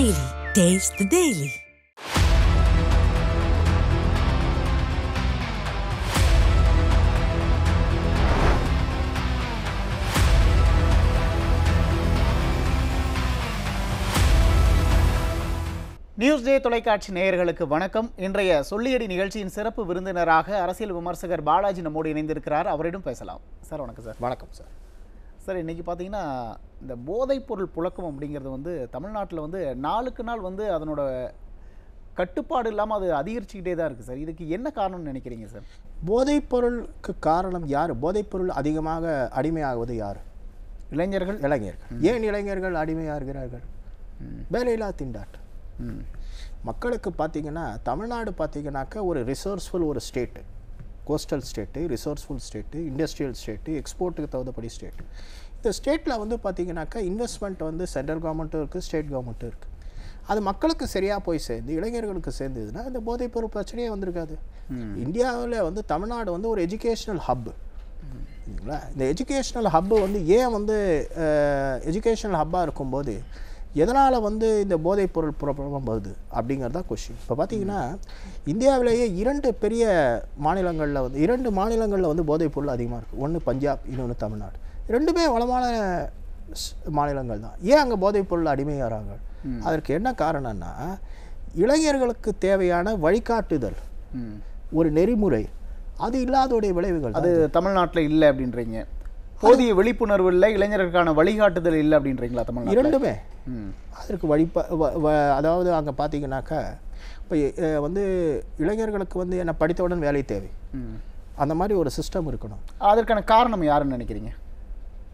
Daily. Taste the Daily. News day தொலைக்காட்சி நேயர்களுக்கு வணக்கம். இன்றைய சொல்லியடி நிகழ்ச்சியின் சிறப்பு விருந்தினராக அரசியல் விமர்சகர் பாலாஜி நம்மோடு இணைந்திருக்கிறார். அவரிடம் பேசலாம். சார் வணக்கம் சார். வணக்கம் சார். சார், இன்றைக்கி பார்த்தீங்கன்னா இந்த போதைப்பொருள் புழக்கம் அப்படிங்கிறது தமிழ்நாட்டில் நாளுக்கு நாள் அதனோட கட்டுப்பாடு இல்லாமல் அது அதிகரிச்சுக்கிட்டே தான் இருக்குது சார். இதுக்கு என்ன காரணம்னு நினைக்கிறீங்க சார்? போதைப்பொருளுக்கு காரணம் யார்? போதைப்பொருள் அதிகமாக அடிமையாகுவது யார்? இளைஞர்கள். ஏன் இளைஞர்கள் அடிமையாகிறார்கள்? வேலையில்லா திண்டாட்டம். மக்களுக்கு பார்த்தீங்கன்னா தமிழ்நாடு பார்த்தீங்கன்னாக்கா ஒரு ரிசோர்ஸ்ஃபுல் ஒரு state, coastal state, resourceful state, industrial state, எக்ஸ்போர்ட்டுக்கு தகுந்தபடி ஸ்டேட்டு. இந்த ஸ்டேட்டில் பார்த்தீங்கன்னாக்கா இன்வெஸ்ட்மெண்ட் சென்ட்ரல் கவர்மெண்ட்டும் இருக்குது, ஸ்டேட் கவர்மெண்ட்டும் இருக்குது. அது மக்களுக்கு சரியாக போய் சேர்ந்து இளைஞர்களுக்கு சேர்ந்ததுன்னா இந்த போதைப்பொருள் பிரச்சனையே வந்திருக்காது. இந்தியாவில் தமிழ்நாடு ஒரு எஜுகேஷ்னல் ஹப்பு. சரிங்களா? இந்த எஜுகேஷ்னல் ஹப்பு ஏன் எஜுகேஷ்னல் ஹப்பாக இருக்கும்போது எதனால் இந்த போதைப்பொருள் புறப்படம் வருது அப்படிங்கிறது தான் கொஸ்டின். இப்போ பார்த்தீங்கன்னா இந்தியாவிலேயே இரண்டு மாநிலங்களில் போதைப்பொருள் அதிகமாக இருக்குது. ஒன்று பஞ்சாப், இன்னொன்று தமிழ்நாடு. ரெண்டுமே வளமான மாநிலங்கள் தான். ஏன் அங்கே போதைப்பொருள் அடிமையாகிறாங்க? அதற்கு என்ன காரணம்னா இளைஞர்களுக்கு தேவையான வழிகாட்டுதல், ஒரு நெறிமுறை அது இல்லாதோடைய விளைவுகள். அது தமிழ்நாட்டில் இல்லை அப்படின்றீங்க. போதிய விழிப்புணர்வு இல்லை, இளைஞர்களுக்கான வழிகாட்டுதல் இல்லை அப்படின்றீங்களா? தமிழ்நாடு இரண்டுமே அதற்கு அதாவது அங்கே பார்த்தீங்கன்னாக்கா இப்போ இளைஞர்களுக்கு என்ன படித்தவுடன் வேலை தேவை, அந்த மாதிரி ஒரு சிஸ்டம் இருக்கணும். அதற்கான காரணம் யாருன்னு நினைக்கிறீங்க?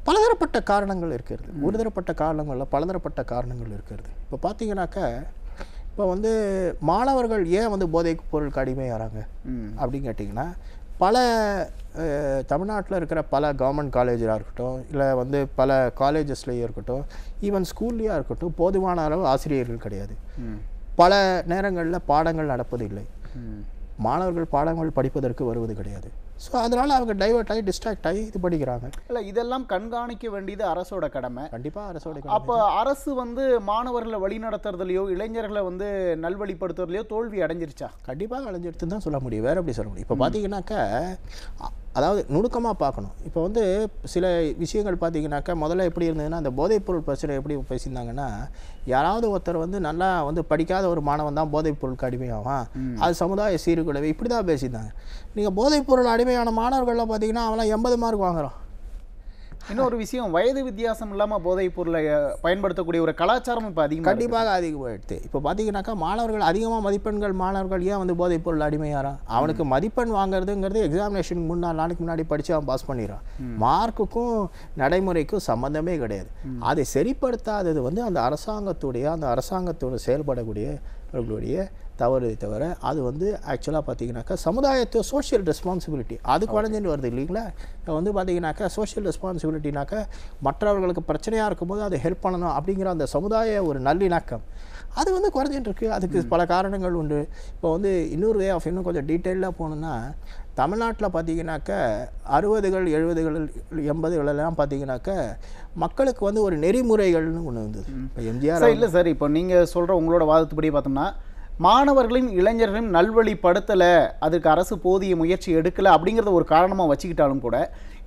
பலதரப்பட்ட காரணங்கள் இருக்கிறது. ஒருதரப்பட்ட காரணங்களில் பலதரப்பட்ட காரணங்கள் இருக்கிறது. இப்போ பார்த்தீங்கன்னாக்கா இப்போ மாணவர்கள் ஏன் போதைப் பொருளுக்கு அடிமையாகிறாங்க அப்படின்னு கேட்டிங்கன்னா, பல தமிழ்நாட்டில் இருக்கிற பல கவர்மெண்ட் காலேஜாக இருக்கட்டும், இல்லை பல காலேஜஸ்லேயே இருக்கட்டும், ஈவன் ஸ்கூல்லையாக இருக்கட்டும், போதுமான அளவு ஆசிரியர்கள் கிடையாது. பல நேரங்களில் பாடங்கள் நடப்பது இல்லை. மாணவர்கள் பாடங்கள் படிப்பதற்கு வருவது கிடையாது. ஸோ அதனால் அவங்க டைவர்ட் ஆகி டிஸ்ட்ராக்ட் ஆகி இது படிக்கிறாங்க. இல்லை, இதெல்லாம் கண்காணிக்க வேண்டியது அரசோட கடமை. கண்டிப்பாக அரசோட கடமை. அப்போ அரசு மாணவர்களை வழிநடத்துறதுலையோ இளைஞர்களை நல்வழிப்படுத்துறதுலையோ தோல்வி அடைஞ்சிருச்சா? கண்டிப்பாக அடைஞ்சிருச்சுன்னு தான் சொல்ல முடியும். வேறு எப்படி சொல்ல முடியும்? இப்போ பார்த்தீங்கன்னாக்கா அதாவது நுணுக்கமாக பார்க்கணும். இப்போ சில விஷயங்கள் பார்த்தீங்கன்னாக்கா முதல்ல எப்படி இருந்ததுன்னா, அந்த போதைப்பொருள் பிரச்சனை எப்படி பேசியிருந்தாங்கன்னா, யாராவது ஒருத்தர் நல்லா படிக்காத ஒரு மாணவன் தான் போதைப்பொருளுக்கு அடிமையாவான், அது சமுதாய சீர்குலைவு, இப்படி தான் பேசியிருந்தாங்க. நீங்கள் போதைப்பொருள் அடிமையான மாணவர்கள்லாம் பார்த்தீங்கன்னா அவெல்லாம் 80 மார்க் வாங்குறான். இன்னொரு விஷயம், வயது வித்தியாசம் இல்லாமல் போதைப் பொருளை பயன்படுத்தக்கூடிய ஒரு கலாச்சாரம் இப்போ கண்டிப்பாக அதிகமாகிடுது. இப்போ பார்த்தீங்கன்னாக்கா மாணவர்கள் அதிகமாக மதிப்பெண்கள் மாணவர்கள் ஏன் போதைப் பொருள் அடிமையாகிறான்? அவனுக்கு மதிப்பெண் வாங்குறதுங்கிறது எக்ஸாமினேஷனுக்கு நாளைக்கு முன்னாடி படித்து அவன் பாஸ் பண்ணிடுறான். மார்க்குக்கும் நடைமுறைக்கும் சம்மந்தமே கிடையாது. அதை சரிப்படுத்தாதது அந்த அரசாங்கத்தோடு செயல்படக்கூடிய தவறு தவிர அது ஆக்சுவலாக பார்த்தீங்கன்னாக்கா சமுதாயத்தை சோஷியல் ரெஸ்பான்சிபிலிட்டி அது குறைஞ்சிட்டு வருது இல்லைங்களா? இப்போ பார்த்தீங்கன்னாக்கா சோஷியல் ரெஸ்பான்சிபிலிட்டினாக்கா மற்றவர்களுக்கு பிரச்சனையாக இருக்கும்போது அதை ஹெல்ப் பண்ணணும் அப்படிங்கிற அந்த சமுதாய ஒரு நல்லிணக்கம் அது குறைஞ்சிட்டு இருக்குது. அதுக்கு பல காரணங்கள் உண்டு. இப்போ இன்னொரு வே ஆஃப் இன்னும் கொஞ்சம் டீட்டெயிலாக போகணுன்னா, தமிழ்நாட்டில் பார்த்தீங்கன்னாக்கா 60கள் 70கள் 80களெல்லாம் பார்த்தீங்கன்னாக்கா மக்களுக்கு ஒரு நெறிமுறைகள்னு ஒன்று இருந்தது. இப்போ எம்ஜிஆர் இல்லை சார், இப்போ நீங்கள் சொல்கிற உங்களோட வாதத்துப்படி பார்த்தோம்னா மாணவர்களையும் இளைஞர்களையும் நல்வழிப்படுத்தலை, அதுக்கு அரசு போதிய முயற்சி எடுக்கலை அப்படிங்கிறத ஒரு காரணமாக வச்சுக்கிட்டாலும் கூட,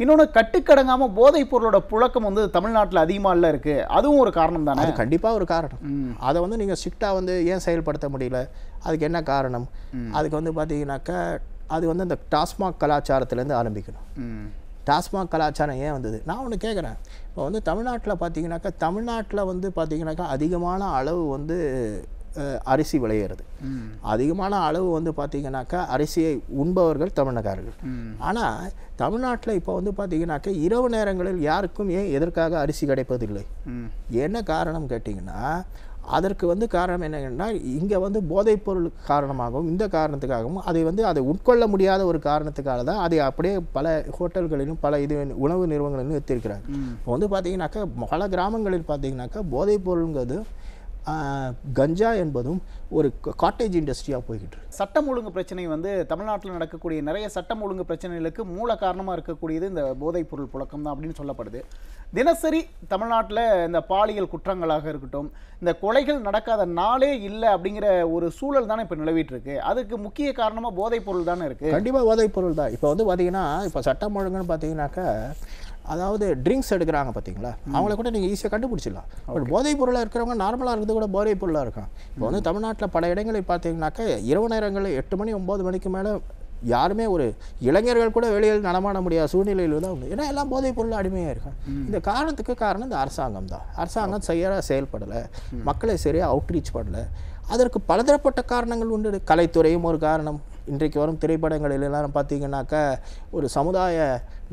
இன்னொன்று கட்டுக்கடங்காமல் போதைப் பொருளோட புழக்கம் தமிழ்நாட்டில் அதிகமாக இருக்குது, அதுவும் ஒரு காரணம் தானே? அது கண்டிப்பாக ஒரு காரணம். அதை நீங்கள் ஸ்ட்ரிக்டாக ஏன் செயல்படுத்த முடியல? அதுக்கு என்ன காரணம்? அதுக்கு பார்த்தீங்கன்னாக்கா அது அந்த டாஸ்மாக் கலாச்சாரத்துலேருந்து ஆரம்பிக்கணும். டாஸ்மாக் கலாச்சாரம் ஏன் வந்தது? நான் ஒன்று கேட்குறேன். இப்போ தமிழ்நாட்டில் பார்த்தீங்கன்னாக்கா அதிகமான அளவு அரிசி விளையிறது, அதிகமான அளவு பார்த்தீங்கன்னாக்கா அரிசியை உண்பவர்கள் தமிழகாரர்கள். ஆனால் தமிழ்நாட்டில் இப்போ பார்த்தீங்கன்னாக்கா இரவு நேரங்களில் யாருக்கும் ஏன் எதற்காக அரிசி கிடைப்பதில்லை? என்ன காரணம் கேட்டிங்கன்னா, அதற்கு காரணம் என்னன்னா, இங்கே போதைப்பொருள் காரணமாகவும் இந்த காரணத்துக்காகவும் அதை உட்கொள்ள முடியாத ஒரு காரணத்துக்காக தான் அதை அப்படியே பல ஹோட்டல்களிலும் பல உணவு நிறுவனங்களிலும் எடுத்திருக்கிறாங்க. இப்போ பார்த்தீங்கன்னாக்கா பல கிராமங்களில் பார்த்தீங்கன்னாக்கா போதைப்பொருளுங்கிறது கஞ்சா என்பதும் ஒரு காட்டேஜ் இண்டஸ்ட்ரியாக போய்கிட்டு இருக்கு. சட்டம் ஒழுங்கு பிரச்சனை வந்து தமிழ்நாட்டில் நடக்கக்கூடிய நிறைய சட்டம் ஒழுங்கு பிரச்சனைகளுக்கு மூல காரணமாக இருக்கக்கூடியது இந்த போதைப் பொருள் புழக்கம் தான் அப்படின்னு சொல்லப்படுது. தினசரி தமிழ்நாட்டில் இந்த பாலியல் குற்றங்களாக இருக்கட்டும், இந்த கொலைகள் நடக்காத நாளே இல்லை அப்படிங்கிற ஒரு சூழல் தானே இப்போ நிலவிட்டு இருக்கு. அதுக்கு முக்கிய காரணமாக போதைப் பொருள் தானே இருக்குது. கண்டிப்பாக போதைப் பொருள் தான். இப்போ வந்து பார்த்தீங்கன்னா, இப்போ சட்டம் ஒழுங்குன்னு பார்த்தீங்கன்னாக்கா, அதாவது ட்ரிங்க்ஸ் எடுக்கிறாங்க பார்த்தீங்களா, அவங்கள கூட நீங்கள் ஈஸியாக கண்டுபிடிச்சிடலாம். பட் போதைப் பொருளாக இருக்கிறவங்க நார்மலாக இருக்கிறது கூட போதைப் பொருளாக இருக்கான். இப்போ வந்து தமிழ்நாட்டில் பல இடங்களை பார்த்தீங்கன்னாக்கா இரவு நேரங்களில் 8 மணி 9 மணிக்கு மேலே யாருமே ஒரு இளைஞர்கள் கூட வெளியில் நடமாட முடியாத சூழ்நிலையில் தான் உண்டு. ஏன்னா எல்லாம் போதைப் பொருள் அடிமையாக இருக்காங்க. இந்த காரணத்துக்கு காரணம் இந்த அரசாங்கம் தான். அரசாங்கம் சரியாக செயல்படலை, மக்களை சரியாக அவுட்ரீச் பண்ணலை. அதற்கு பலதரப்பட்ட காரணங்கள் உண்டு. கலைத்துறையும் ஒரு காரணம். இன்றைக்கு வரும் திரைப்படங்களில் எல்லாம் பார்த்தீங்கன்னாக்கா ஒரு சமுதாய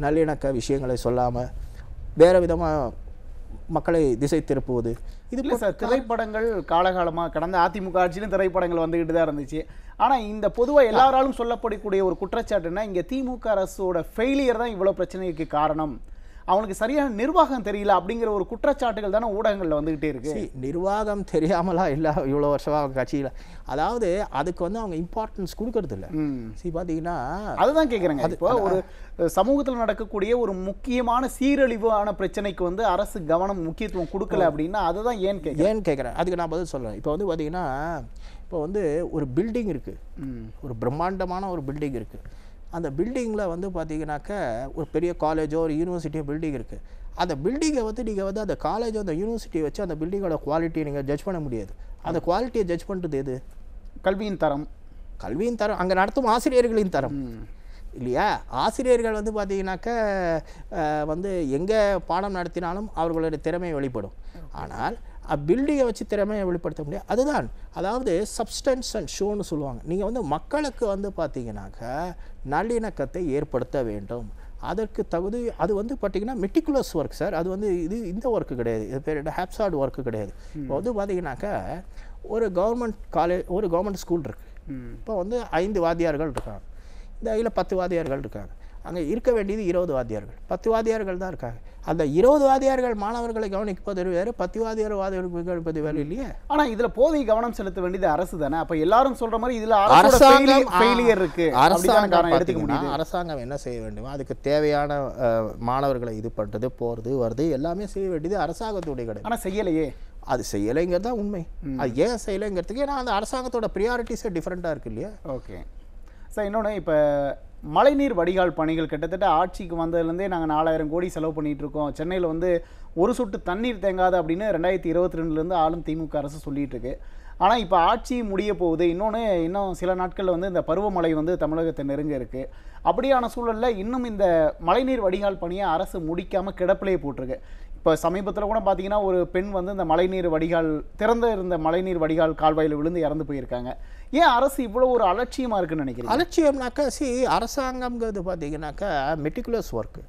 நல்லிணக்க விஷயங்களை சொல்லாமல் வேறு விதமாக மக்களை திசை திருப்புவது. இது இல்லை சார், திரைப்படங்கள் காலகாலமாக கடந்த அதிமுக ஆட்சியிலும் திரைப்படங்கள் வந்துக்கிட்டு தான் இருந்துச்சு. ஆனால் இந்த பொதுவாக எல்லாராலும் சொல்லப்படக்கூடிய ஒரு குற்றச்சாட்டுன்னா, இங்கே திமுக அரசோட ஃபெயிலியர் தான் இவ்வளோ பிரச்சனைக்கு காரணம், அவனுக்கு சரியான நிர்வாகம் தெரியல அப்படிங்கிற ஒரு குற்றச்சாட்டுகள் தானே ஊடகங்களில் வந்துகிட்டே இருக்கு. நிர்வாகம் தெரியாமலா இல்லை இவ்வளோ வருஷமாக அவங்க கட்சியில், அதாவது அதுக்கு வந்து அவங்க இம்பார்ட்டன்ஸ் கொடுக்கறது இல்லை. பார்த்தீங்கன்னா அதுதான் கேட்குறேங்க. இப்போ ஒரு சமூகத்தில் நடக்கக்கூடிய ஒரு முக்கியமான சீரழிவான பிரச்சனைக்கு வந்து அரசு கவனம் முக்கியத்துவம் கொடுக்கல அப்படின்னா அதுதான் ஏன் கேட்குறேன். அதுக்கு நான் பதில் சொல்கிறேன். இப்போ வந்து பார்த்தீங்கன்னா, இப்போ வந்து ஒரு பில்டிங் இருக்குது, ஒரு பிரம்மாண்டமான ஒரு பில்டிங் இருக்குது. அந்த பில்டிங்கில் வந்து பார்த்தீங்கன்னாக்கா ஒரு பெரிய காலேஜோ ஒரு யூனிவர்சிட்டியோ பில்டிங் இருக்குது. அந்த பில்டிங்கை வந்து நீங்கள் வந்து அந்த காலேஜோ அந்த யூனிவர்சிட்டியை வச்சு அந்த பில்டிங்கோட குவாலிட்டியை நீங்கள் ஜட்ஜ் பண்ண முடியாது. அந்த குவாலிட்டியை ஜட்ஜ் பண்ணுறது எது? கல்வியின் தரம். கல்வியின் தரம், அங்கே நடத்தும் ஆசிரியர்களின் தரம் இல்லையா? ஆசிரியர்கள் வந்து பார்த்தீங்கன்னாக்கா வந்து எங்கே பாடம் நடத்தினாலும் அவர்களுடைய திறமை வெளிப்படும். ஆனால் பில்டிங்கை வச்சு திறமையை வெளிப்படுத்த முடியாது. அதுதான், அதாவது சப்ஸ்டன்ஸ் அண்ட் ஷோன்னு சொல்லுவாங்க. நீங்கள் வந்து மக்களுக்கு வந்து பார்த்தீங்கன்னாக்கா நல்லிணக்கத்தை ஏற்படுத்த வேண்டும். அதற்கு தகுதி அது வந்து பார்த்தீங்கன்னா மெட்டிகுலஸ் ஒர்க் சார். அது வந்து இந்த ஒர்க்கு கிடையாது, இது பேர் ஹேப்சார்ட் ஒர்க்கு கிடையாது. இப்போ வந்து பார்த்தீங்கன்னாக்கா ஒரு கவர்மெண்ட் ஸ்கூல் இருக்குது. இப்போ வந்து 5 வாத்தியார்கள் இருக்காங்க, இந்த இதில் 10 வாத்தியார்கள் இருக்காங்க. அங்கே இருக்க வேண்டியது 20 வாத்தியார்கள், 10 வாத்தியார்கள் தான் இருக்காங்க. அந்த 20 வாத்தியார்கள் மாணவர்களை கவனிப்பது வேறு, 10 வாத்தியார்கள் கவனிப்பது வேறு இல்லையே. ஆனால் இதில் போதை கவனம் செலுத்த வேண்டியது அரசு தானே. அப்போ எல்லாரும் சொல்ற மாதிரி இதில் அரசாங்கம் ஃபெயிலியர் இருக்கு. அரசாங்கம் என்ன செய்ய வேண்டுமோ அதுக்கு தேவையான மாணவர்களை இது பண்ணுறது போகிறது வருது எல்லாமே செய்ய வேண்டியது அரசாங்கத்துடைய கடை. ஆனால் செய்யலையே. அது செய்யலைங்கிறது தான் உண்மை. அது ஏன் செய்யலைங்கிறதுக்கு ஏன்னா அந்த அரசாங்கத்தோட ப்ரியாரிட்டிஸே டிஃப்ரெண்ட்டாக இருக்கு இல்லையா? Okay sir. இன்னொன்று, இப்போ மழைநீர் வடிகால் பணிகள் கிட்டத்தட்ட ஆட்சிக்கு வந்ததுலேருந்தே நாங்கள் 4000 கோடி செலவு பண்ணிகிட்டு இருக்கோம், சென்னையில் வந்து ஒரு சொட்டு தண்ணீர் தேங்காது அப்படின்னு 2022 ஆளும் திமுக அரசு சொல்லிட்டு இருக்கு. ஆனால் இப்போ ஆட்சி முடிய போகுது. இன்னும் சில நாட்களில் வந்து இந்த பருவமழை வந்து தமிழகத்தை நெருங்க இருக்குது. அப்படியான சூழலில் இன்னும் இந்த மழைநீர் வடிகால் பணியை அரசு முடிக்காமல் கிடப்பிலேயே போட்டிருக்கு. இப்போ சமீபத்தில் கூட பார்த்தீங்கன்னா ஒரு பெண் வந்து இந்த மழைநீர் வடிகால் இருந்த மழைநீர் வடிகால் கால்வாயில் விழுந்து இறந்து போயிருக்காங்க. ஏன் அரசு இவ்வளோ ஒரு அலட்சியமாக இருக்குன்னு நினைக்கிறீங்க? அலட்சியம்னாக்கா அரசாங்கம்ங்கிறது பார்த்தீங்கன்னா மெட்டிகுலஸ் ஒர்க்கு,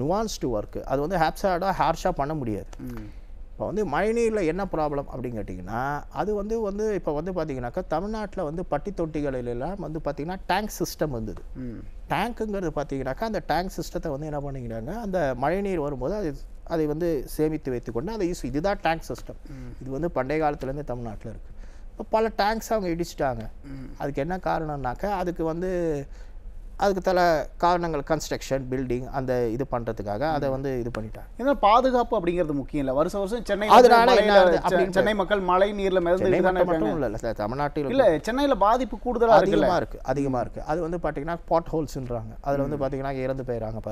நுவான்ஸ்டு ஒர்க்கு. அது வந்து ஹேப்சார்டாக ஹார்ஷாக பண்ண முடியாது. இப்போ வந்து மழைநீரில் என்ன ப்ராப்ளம் அப்படின்னு கேட்டிங்கன்னா, அது வந்து இப்போ வந்து பார்த்தீங்கன்னாக்கா தமிழ்நாட்டில் வந்து பட்டி தொட்டிகளிலெல்லாம் வந்து பார்த்திங்கன்னா டேங்க் சிஸ்டம் வந்தது. டேங்க்குங்கிறது பார்த்தீங்கன்னாக்கா அந்த டேங்க் சிஸ்டத்தை வந்து என்ன பண்ணிக்கிறாங்க, அந்த மழைநீர் வரும்போது அதை வந்து சேமித்து வைத்துக்கொண்டு அதை இதுதான் டேங்க் சிஸ்டம். இது வந்து பண்டைய காலத்துலேருந்து தமிழ்நாட்டில் இருக்குது. இப்போ பல டேங்க்ஸ் அவங்க இடிச்சிட்டாங்க. அதுக்கு என்ன காரணம்னாக்கா அதுக்கு பல காரணங்கள், கன்ஸ்ட்ரக்ஷன், பில்டிங் அந்த இது பண்ணுறதுக்காக அதை வந்து இது பண்ணிட்டாங்க. ஏன்னா பாதுகாப்பு அப்படிங்கிறது முக்கியம் இல்லை. வருஷம் சென்னை மக்கள் மழை நீரில் மட்டும் இல்லை, தமிழ்நாட்டில் இல்லை, சென்னையில் பாதிப்பு கூடுதலாக அதிகமாக இருக்குது. அது வந்து பார்த்தீங்கன்னா பாட் ஹோல்ஸ்ன்றாங்க. அதில் வந்து பார்த்தீங்கன்னா இறந்து போயிடறாங்க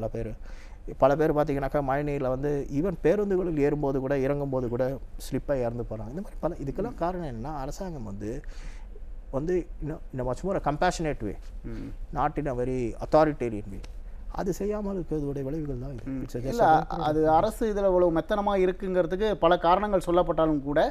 பல பேர் பார்த்தீங்கன்னாக்கா மழைநீரில் வந்து ஈவன் பேருந்துகளில் ஏறும்போது கூட இறங்கும்போது கூட ஸ்லிப்பாக இறந்து போகிறாங்க. இந்த மாதிரி இதுக்கெல்லாம் காரணம் என்னென்னா அரசாங்கம் வந்து in a much more a compassionate way, not in a very authoritarian way. அது செய்யாமல் இருக்கிறதுடைய விளைவுகள் தான் இது. இல்லை, அது அரசு இதில் இவ்வளவு மெத்தனமாக இருக்குங்கிறதுக்கு பல காரணங்கள் சொல்லப்பட்டாலும் கூட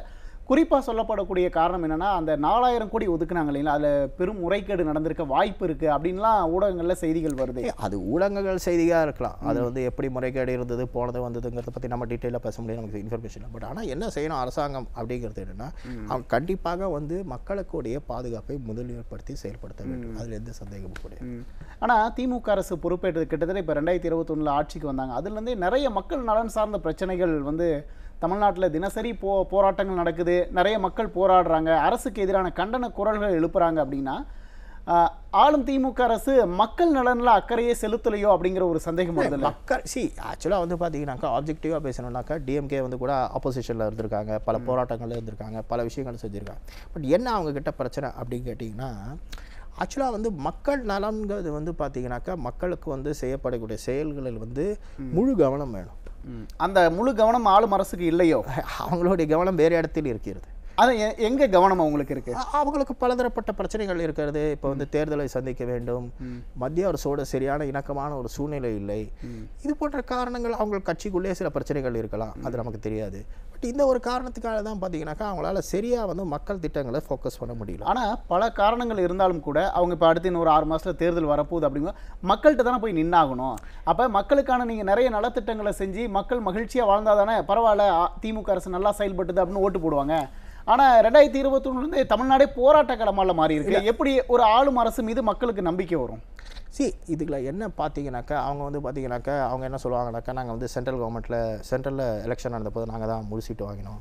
குறிப்பாக சொல்லப்படக்கூடிய காரணம் என்னென்னா, அந்த 4000 கோடி ஒதுக்குனாங்க இல்லைங்களா, அதில் பெரும் முறைகேடு நடந்திருக்க வாய்ப்பு இருக்குது அப்படின்லாம் ஊடகங்களில் செய்திகள் வருது. அது ஊடகங்கள் செய்தியாக இருக்கலாம். அது வந்து எப்படி முறைகேடு இருந்தது போனது வந்ததுங்கிறத பற்றி நம்ம டீட்டெயிலாக பேச முடியும், நமக்கு இன்ஃபர்மேஷன். பட் ஆனால் என்ன செய்யணும் அரசாங்கம் அப்படிங்கிறது என்னென்னா, அவங்க கண்டிப்பாக வந்து மக்களுக்குடைய பாதுகாப்பை முதலீடுபடுத்தி செயல்படுத்த வேண்டும். அதில் எந்த சந்தேகமும் கிடையாது. ஆனால் திமுக அரசு பொறுப்பேற்றது கிட்டத்தட்ட இப்போ 2021 ஆட்சிக்கு வந்தாங்க. அதுலேருந்தே நிறைய மக்கள் நலன் சார்ந்த பிரச்சனைகள் வந்து தமிழ்நாட்டில் தினசரி போராட்டங்கள் நடக்குது, நிறைய மக்கள் போராடுறாங்க, அரசுக்கு எதிரான கண்டன குரல்கள் எழுப்புறாங்க அப்படின்னா ஆளும் திமுக அரசு மக்கள் நலனில் அக்கறையே செலுத்தலையோ அப்படிங்கிற ஒரு சந்தேகம் வருது. மக்கள் ஆக்சுவலாக வந்து பார்த்தீங்கன்னாக்கா ஆப்ஜெக்டிவாக பேசணுன்னாக்கா டிஎம்கே வந்து கூட ஆப்போசிஷனில் இருந்திருக்காங்க, பல போராட்டங்களில் இருந்திருக்காங்க, பல விஷயங்கள் செஞ்சுருக்காங்க. பட் என்ன அவங்க கிட்ட பிரச்சனை அப்படின்னு கேட்டிங்கன்னா, ஆக்சுவலாக வந்து மக்கள் நலன்கிறது வந்து பார்த்தீங்கன்னாக்கா மக்களுக்கு வந்து செய்யப்படக்கூடிய செயல்களில் வந்து முழு கவனம் வேணும். அந்த முழு கவனம் ஆளும் அரசுக்கு இல்லையோ? அவங்களுடைய கவனம் வேறு இடத்தில் இருக்கிறது. அது எங்க கவனம் அவங்களுக்கு இருக்கு? அவங்களுக்கு பலதரப்பட்ட பிரச்சனைகள் இருக்கிறது. இப்போ வந்து தேர்தலை சந்திக்க வேண்டும், மத்திய அரசோட சரியான இணக்கமான ஒரு சூழ்நிலை இல்லை, இது போன்ற காரணங்கள் அவங்க கட்சிக்குள்ளே சில பிரச்சனைகள் இருக்கலாம், அது நமக்கு தெரியாது. பட் இந்த ஒரு காரணத்துக்காக தான் பார்த்தீங்கன்னாக்கா அவங்களால சரியாக வந்து மக்கள் திட்டங்களை ஃபோக்கஸ் பண்ண முடியல. ஆனால் பல காரணங்கள் இருந்தாலும் கூட அவங்க இப்போ அடுத்து இன்னொரு 6 மாதத்தில் தேர்தல் வரப்போகுது அப்படிங்க மக்கள்கிட்ட தானே போய் நின்னாகணும். அப்போ மக்களுக்கான நீங்கள் நிறைய நலத்திட்டங்களை செஞ்சு மக்கள் மகிழ்ச்சியாக வாழ்ந்தால் தானே பரவாயில்ல திமுக அரசு நல்லா செயல்பட்டுது அப்படின்னு ஓட்டு போடுவாங்க. ஆனால் 2021 தமிழ்நாடே போராட்ட களமால மாறி இருக்கு. எப்படி ஒரு ஆளும் அரசு மீது மக்களுக்கு நம்பிக்கை வரும்? இதுல என்ன பார்த்தீங்கன்னாக்கா அவங்க வந்து பார்த்தீங்கன்னாக்கா அவங்க என்ன சொல்லுவாங்கன்னாக்கா நாங்கள் வந்து சென்ட்ரலில் எலெக்ஷன் நடந்தபோது நாங்கள் தான் முழு சீட்டு வாங்கினோம்,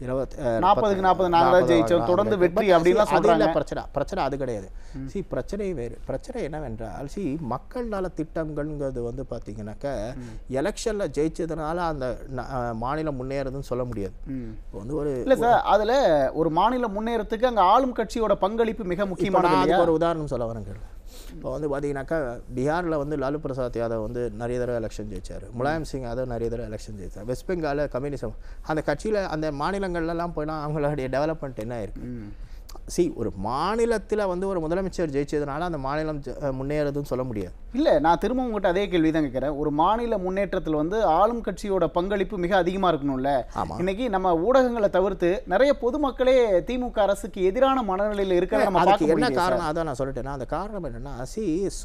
40க்கு 40 நாங்கள் தான் ஜெயிச்சோம், தொடர்ந்து வெற்றி அப்படின்லாம் சொல்கிறாங்க. பிரச்சனை அது கிடையாது. பிரச்சனை வேறு. பிரச்சனை என்னவென்றால் மக்கள் நல திட்டங்கள்ங்கிறது வந்து பார்த்தீங்கன்னாக்கா எலெக்ஷனில் ஜெயிச்சதுனால அந்த மாநிலம் முன்னேறதுன்னு சொல்ல முடியாது. வந்து ஒரு இல்லை சார், அதில் ஒரு மாநிலம் முன்னேறத்துக்கு அங்கே ஆளும் கட்சியோட பங்களிப்பு மிக முக்கியமான ஒரு உதாரணம் சொல்ல வரேங்க. இப்போ வந்து பார்த்தீங்கன்னாக்கா பீகாரில் வந்து லாலு பிரசாத் யாதவ் வந்து நிறைய தடவை எலெக்ஷன் ஜெயிச்சார், முலாயம் சிங் யாதவ் நிறைய தடவை எலெக்ஷன் ஜெயிச்சார். வெஸ்ட் பெங்காலில் கம்யூனிசம் அந்த கட்சியில் அந்த மாநிலங்கள்லாம் போனால் அவங்களுடைய டெவலப்மெண்ட் என்ன இருக்குது? ஒரு மாநிலத்தில் வந்து ஒரு முதலமைச்சர் ஜெயிச்சதுனால அந்த மாநிலம் முன்னேறதுன்னு சொல்ல முடியாது. இல்லை, நான் திரும்ப உங்கள்கிட்ட அதே கேள்வி தான் கேட்குறேன். ஒரு மாநில முன்னேற்றத்தில் வந்து ஆளும் கட்சியோட பங்களிப்பு மிக அதிகமாக இருக்கணும்ல. இன்னைக்கு நம்ம ஊடகங்களை தவிர்த்து நிறைய பொதுமக்களே திமுக அரசுக்கு எதிரான மனநிலையில் இருக்கிற நம்ம பார்க்க என்ன காரணம்? அதான் நான் சொல்லிட்டேன்னா அந்த காரணம் என்னன்னா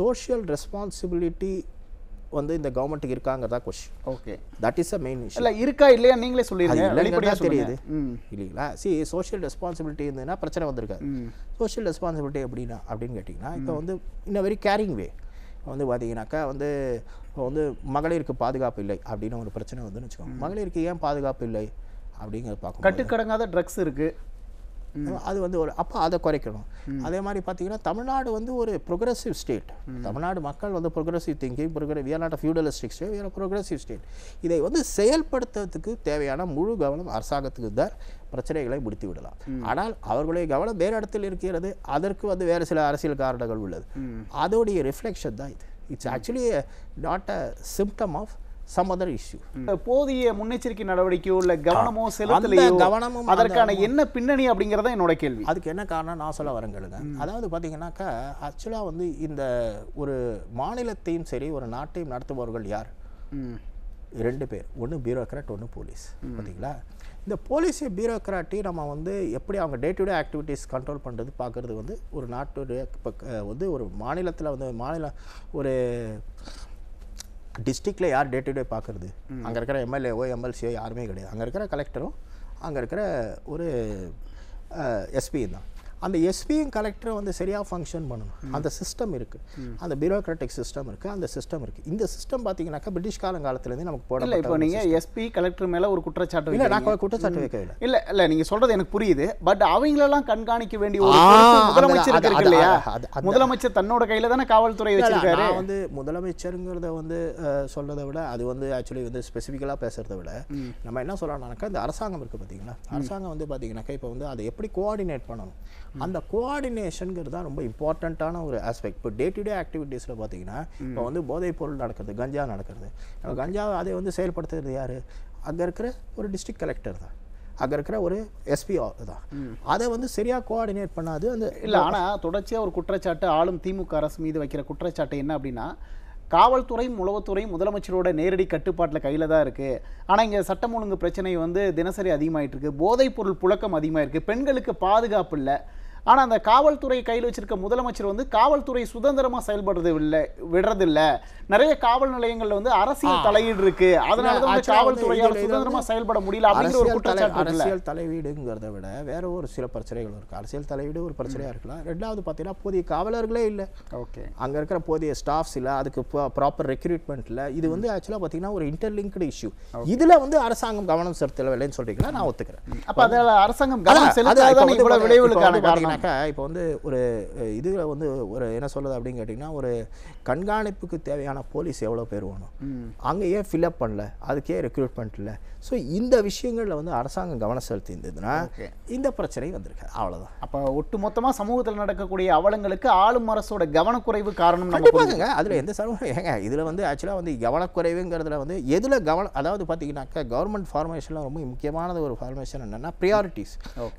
சோஷியல் ரெஸ்பான்சிபிலிட்டி வந்து இந்த கவர்மெண்ட்டுக்கு இருக்காங்கிறதா question. Okay, that is a main issue. இல்லை இருக்கா இல்லையா நீங்களே சொல்லிடுங்க, வெளிப்படையாக தெரியுது இல்லைங்களா? சோஷியல் ரெஸ்பான்சிபிலிட்டி இருந்ததுன்னா பிரச்சனை வந்திருக்காது. சோஷியல் ரெஸ்பான்சிபிலிட்டி அப்படின்னு கேட்டிங்கன்னா இப்போ வந்து இன் வெரி கேரிங் வே வந்து பார்த்தீங்கன்னாக்கா வந்து இப்போ வந்து மகளிருக்கு பாதுகாப்பு இல்லை அப்படின்னு ஒரு பிரச்சனை வந்துன்னு வச்சுக்கோங்க. மகளிருக்கு ஏன் பாதுகாப்பு இல்லை அப்படிங்கிறத பார்க்கணும். கட்டுக்கடங்காத ட்ரக்ஸ் இருக்குது, அது வந்து ஒரு அப்போ அதை குறைக்கணும். அதே மாதிரி பார்த்தீங்கன்னா தமிழ்நாடு வந்து ஒரு ப்ரொக்ரெசிவ் ஸ்டேட். தமிழ்நாடு மக்கள் வந்து progressive thinking, we are not a feudalistic state, we are progressive state. இதை வந்து செயல்படுத்துறதுக்கு தேவையான முழு கவனம் அரசாங்கத்துக்கு தான் பிரச்சனைகளை முடித்து விடலாம். ஆனால் அவர்களுடைய கவனம் வேறு இடத்தில் இருக்கிறது, அதற்கு வந்து வேறு சில அரசியல் காரணங்கள் உள்ளது. அதோடைய ரிஃப்ளெக்ஷன் தான் இது. It's actually not a symptom of some other issue. போதிய முன்னெச்சரிக்கை நடவடிக்கையோ இல்லை கவனமோ செலுத்தலையோ அதற்கான என்ன பின்னணி அப்படிங்கிறத என்னோட கேள்வி. அதுக்கு என்ன காரணம் நான் சொல்ல வரேங்களுங்க. அதாவது பார்த்தீங்கன்னாக்கா ஆக்சுவலாக வந்து இந்த ஒரு மாநிலத்தையும் சரி ஒரு நாட்டையும் நடத்துபவர்கள் யார்? 2 பேர், ஒன்று பியூரோக்ராட், ஒன்று போலீஸ். பார்த்தீங்களா? இந்த போலீஸ் பியூரோக்ராட்டி நம்ம வந்து எப்படி அவங்க day to day activities control பண்ணுறது பார்க்குறது வந்து ஒரு நாட்டுடைய வந்து ஒரு மாநிலத்தில் வந்து ஒரு டிஸ்ட்ரிக்டில் யார் டே டு டே பார்க்குறது? அங்கே இருக்கிற எம்எல்ஏவோ எம்எல்சியோ யாருமே கிடையாது. அங்கே இருக்கிற கலெக்டரும் அங்கே இருக்கிற ஒரு எஸ்பியும் தான். அந்த எஸ்பியும் கலெக்டரும் வந்து சரியாக ஃபங்க்ஷன் பண்ணணும். அந்த சிஸ்டம் இருக்குது, அந்த பியூரோக்ராட்டிக் சிஸ்டம் இருக்குது, அந்த சிஸ்டம் இருக்குது. இந்த சிஸ்டம் பார்த்தீங்கன்னாக்கா பிரிட்டிஷ் காலங்காலத்துலேருந்து நமக்கு போடல. இப்போ நீங்கள் எஸ்பி கலெக்டர் மேலே ஒரு குற்றச்சாட்டு இல்லை, நான் குற்றச்சாட்டு வைக்கவில்லை. இல்லை நீங்கள் சொல்கிறது எனக்கு புரியுது. பட் அவங்களெல்லாம் கண்காணிக்க வேண்டிய ஒரு முதலமைச்சர் இருக்கு இல்லையா? முதலமைச்சர் தன்னோட கையில் தானே காவல்துறை வச்சிருக்காரு. நான் வந்து முதலமைச்சருங்கிறத வந்து சொல்றதை விட அது வந்து ஆக்சுவலி வந்து ஸ்பெசிஃபிக்கலாக பேசுறதை விட நம்ம என்ன சொல்லலாம்னாக்கா இந்த அரசாங்கம் இருக்குது பார்த்தீங்களா? அரசாங்கம் வந்து பார்த்தீங்கன்னாக்கா இப்போ வந்து அதை எப்படி கோஆர்டினேட் பண்ணணும், அந்த கோஆர்டினேஷனுங்கிறது தான் ரொம்ப இம்பார்ட்டண்ட்டான ஒரு ஆஸ்பெக்ட். இப்போ டே டு டே ஆக்டிவிட்டீஸில் பார்த்தீங்கன்னா இப்போ வந்து போதைப் பொருள் நடக்கிறது, கஞ்சா நடக்கிறது. கஞ்சா அதை வந்து செயல்படுத்துறது யார்? அங்கே இருக்கிற ஒரு டிஸ்ட்ரிக்ட் கலெக்டர் தான், அங்கே இருக்கிற ஒரு எஸ்பி தான். அதை வந்து சரியாக கோஆர்டினேட் பண்ணாது அந்த இல்லை. ஆனால் தொடர்ச்சியாக ஒரு குற்றச்சாட்டு ஆளும் திமுக அரசு மீது வைக்கிற குற்றச்சாட்டு என்ன அப்படின்னா, காவல்துறையும் உளவுத்துறையும் முதலமைச்சரோட நேரடி கட்டுப்பாட்டில் கையில் தான் இருக்குது. ஆனால் இங்கே சட்டம் ஒழுங்கு பிரச்சனை வந்து தினசரி அதிகமாகிட்டு இருக்கு, போதைப் பொருள் புழக்கம் அதிகமாக இருக்குது, பெண்களுக்கு பாதுகாப்பு இல்லை. ஆனால் அந்த காவல்துறை கையில் வச்சிருக்க முதலமைச்சர் வந்து காவல்துறை சுதந்திரமாக செயல்படுறது இல்லை, விடுறதில்ல. நிறைய காவல் நிலையங்கள்ல வந்து அரசியல் தலையீடு இருக்கு, அதனால தான் காவல்துறையால் சுதந்திரமா செயல்பட முடியல அப்படிங்கிற ஒரு குற்றச்சாட்டு. அரசியல் தலையீடுங்கிறத விட வேற ஒரு சில பிரச்சனைகள் இருக்கு. அரசியல் தலையீடு ஒரு பிரச்சனையா இருக்கலாம். ரெண்டாவது பார்த்தீங்கன்னா போதிய காவலர்களே இல்லை, ஓகே, அங்கே இருக்கிற போதிய ஸ்டாஃப்ஸ் இல்லை, அதுக்கு ப்ராப்பர் ரெக்ரூட்மெண்ட் இல்லை. இது வந்து ஆக்சுவலாக பார்த்தீங்கன்னா ஒரு இன்டர்லிங்க்டு இஷ்யூ. இதில் வந்து அரசாங்கம் கவனம் செலுத்தவில்லைன்னு சொல்றீங்களா? நான் ஒத்துக்கிறேன். அப்போ அதில் அரசாங்கம் கவனம் செலுத்தாத இவ்வளவு விளைவுகளுக்கான காரணம்னாக்கா இப்போ வந்து ஒரு இதில் வந்து ஒரு என்ன சொல்றது அப்படின்னு கேட்டிங்கன்னா, ஒரு கண்காணிப்புக்கு தேவையான போலீஸ் எவ்வளோ பேர் வேணும், அங்கே ஏன் ஃபில்அப் பண்ணல, அதுக்கே ரெக்ரூட்மெண்ட் இல்லை. ஸோ இந்த விஷயங்களில் வந்து அரசாங்கம் கவனம் செலுத்தி இருந்ததுன்னா இந்த பிரச்சனை வந்திருக்கு. அவ்வளோதான். அப்போ ஒட்டு மொத்தமாக சமூகத்தில் நடக்கக்கூடிய அவலங்களுக்கு ஆளும் அரசோட கவனக்குறைவு காரணம். கண்டிப்பாங்க, அதில் எந்த சமூகம் ஏங்க இதில் வந்து ஆக்சுவலாக வந்து கவனக்குறைவுங்கிறதுல வந்து எதில் அதாவது பார்த்தீங்கன்னாக்கா கவர்மெண்ட் ஃபார்மேஷனில் ரொம்ப முக்கியமானது ஒரு ஃபார்மேஷன் என்னென்னா ப்ரியாரிட்டிஸ்.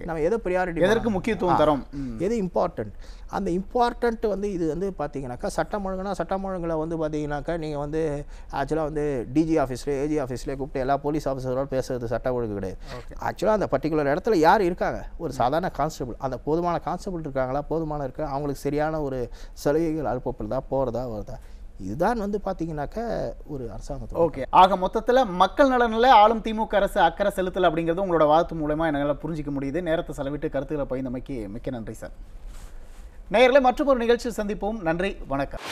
நம்ம எதை ப்ரியாரிட்டி, எதற்கு முக்கியத்துவம் தரோம், எது இம்பார்ட்டன்ட், அந்த இம்பார்ட்டன்ட் வந்து இது வந்து பார்த்தீங்கன்னாக்கா சட்டம் ஒழுங்கில் வந்து பார்த்தீங்கன்னாக்கா நீங்கள் வந்து ஆக்சுவலாக வந்து டிஜி ஆஃபீஸ்லேயே ஏஜி ஆஃபீஸ்லேயே கூப்பிட்டு எல்லா போலீஸ் ஆஃபீஸரோட பேசுறது சட்டம் ஒழுங்கு கிடையாது. ஆக்சுவலாக அந்த பர்டிகுலர் இடத்துல யார் இருக்காங்க, ஒரு சாதாரண கான்ஸ்டபிள், அந்த போதுமான கான்ஸ்டபிள் இருக்காங்களா, போதுமான இருக்கா, அவங்களுக்கு சரியான ஒரு சலுகைகள் அனுப்பப்படுதா, போகிறதா வருதா, இதுதான் வந்து பார்த்தீங்கன்னாக்கா ஒரு அரசாங்கத்தில். ஓகே, ஆக மொத்தத்தில் மக்கள் நலனில் ஆளும் திமுக அரசு அக்கறை செலுத்தல் அப்படிங்கிறது உங்களோட வாதத்து மூலமாக என்னால் புரிஞ்சிக்க முடியுது. நேரத்தை செலவிட்டு கருத்துக்களை பகிர்ந்தமைக்கு மிக்க நன்றி சார். நேயர்களே, மற்றொரு நிகழ்ச்சியில் சந்திப்போம். நன்றி, வணக்கம்.